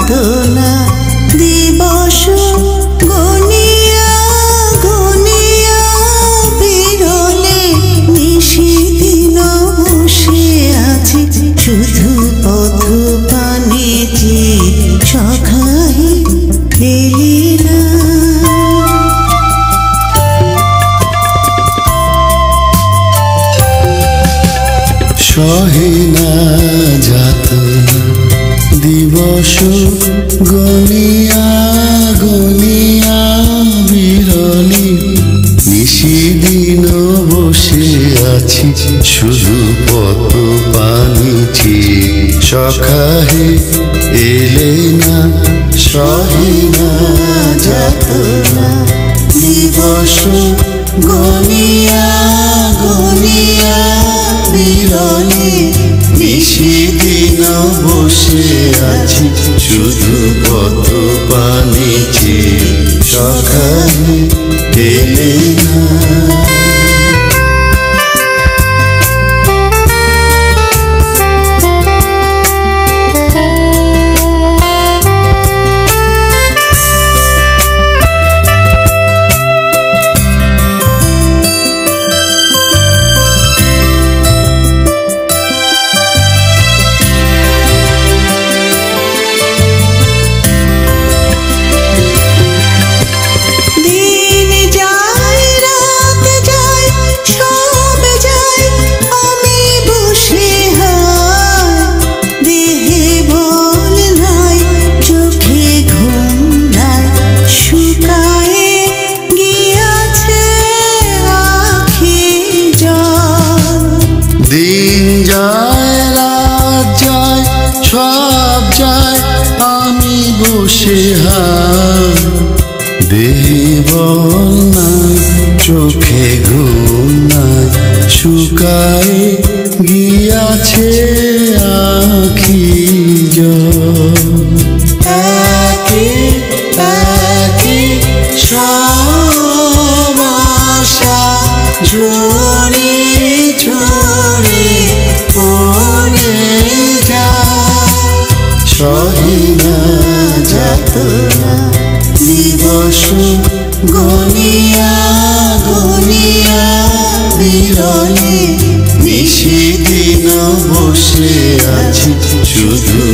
যাতনা দিবস গনিয়া গনিয়া বিরলে নিশিদিন বসে আছি শুধু পথ পানে যে সখাহি এলি না। সহে না যাতনা দিবস গনিয়া গনিয়া বিরলি নিশিদিন বসে আছি শুধু পথ পানিছি সখাহে এলে না। সহে না যাতনা দিবস গনিয়া গনিয়া বিরলে নিশিদিন বসে আছি শুধু পথ পানিছি সখাহে এলে না। দিন যায় রাত যায় সব যায় আমি বসে হাই দেহে বল নাই চোখে ঘুম নাই শুকায় গিয়াছে আখি জল। একে একে সব আশা ঝরে ঝরে পড়ে যায়। সহে না যাতনা দিবস গনিয়া গনিয়া বিরলে নিশিদিন বসে আছি শুধু